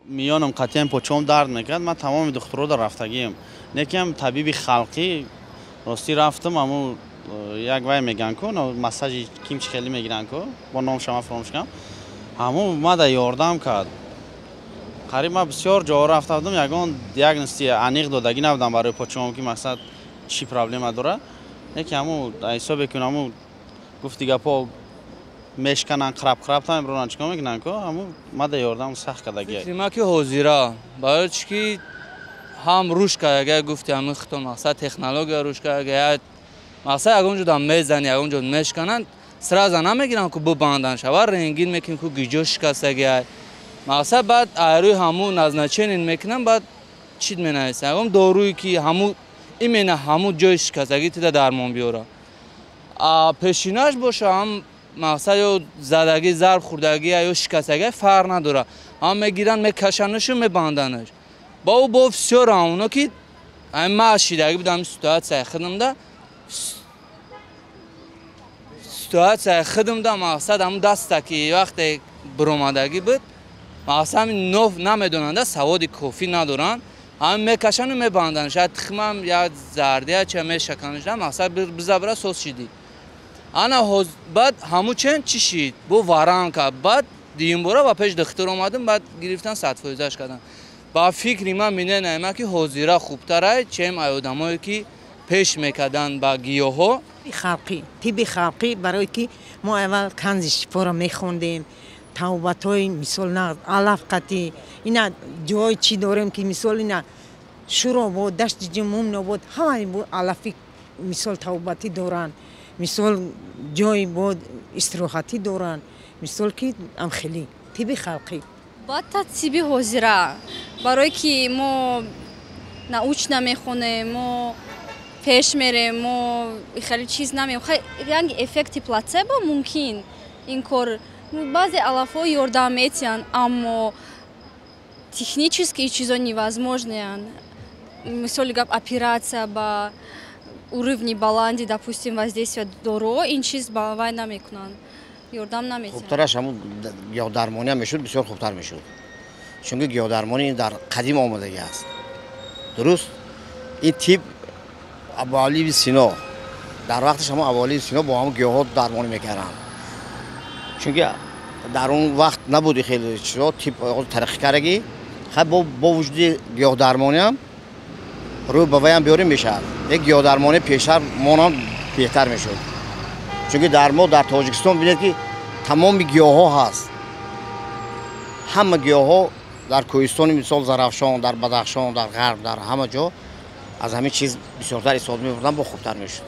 میانم قطعا پوچم درد میکرد. من تمام دکترها در رفتگیم. نکیم طبیب خلقی راستی رفتم اما یک وای میگن کن و مساج کیم چه خیلی میگیرن کو با نام شما فراموش کنم همون اومد یاردم کرد. قریبا بسیار جا رفته بودم یگان دیاگنوستیک عمیق دادگی نبودم برای پوچم که مقصد چی پرابلم داره. یکی همون حساب کنم گفت دیگه پا میشکنن خراب تا امروز چیکار میکنن که همون مد یاردم سخت کردگی. ما که حاضره برای چی هم روش کرده گفتی همین خطا مقصد تکنولوژی روش کرده مقصد اگه دام میزنی اگه میشکنن سراغ نمیگیرن که ببندن شود رنگین میکنن که گیجوش کسایی مقصد بعد ایروی همون نزنچین میکنن بعد چی مینایست اگه دارویی که همون ایمنه همون جایش کسایی تیده درمان بیاره پیشیناش باشه هم مقصد یا زدگی ضرب خوردگی یا شکستگی فرق نداره هم میگیرن میکشنش و میبندنش با او بسیار همونا که این معشیدگی بودم سیتواسیون خودم ده سیتواسیون خودم ده مقصد همون دسته که وقتی برآمدگی بود مقصد همین نو نمیدونند سواد کافی ندارن هم میکشن و میبندن شاید تخمم یا زردی چه میشکنش مقصد بزبره سوس شدی انا بعد همون چی شید بو واران که بعد دیم برا و پیش دکتر اومدم بعد گرفتن 100% کردن با فکری من مینه نمی‌کنم که حاضره خوبتره چیم آدمایی که پیش میکردن با گیاها خلقی طب خلقی برای که ما اول کنز شفا را میخوندیم توبتای مثال نه علف قطی اینا جای چی داریم که مثال اینا شروع بود دشت جموم نبود همه بود علفی مثال توبتی دارن مثال جای بود استراحتی دارن مثال که ام خیلی طب خلقی با تطبیق حاضره برای که ما نوچ نمیخونیم ما پیش میریم ما خیلی چیز نمیخونیم خیلی افکت پلاتسبو ممکن این کار بعضی علفها یاردم میتین اما технические чизо невозможны. مثال как операция با уровне баланди, допустим, воздействие доро, این چیز باور نمیکنن. یاردم نمیتین. خوبترش همون گیاه‌درمانی هم میشد بسیار خوبتر میشد. چون که گیاه‌درمانی در قدیم آمدگی است. درست؟ این تیپ ابوالی سینا در وقتش هم ابوالی سینا با هم گیاها درمانی میکردن. چون که در اون وقت نبودی خیلی چیزا تیپ ترقی کردگی خب با وجود گیاه درمانی هم روی بوی هم بیاریم میشه یک گیاه درمانی پیشتر مانم بهتر میشد چون که در ما در تاجیکستان بینید که تمام گیاه ها هست همه گیاه ها در کوهستان مثال زرافشان در بدخشان در غرب در همه جا از همین چیز بسیارتر استفاده می‌بردن با خوبتر میشد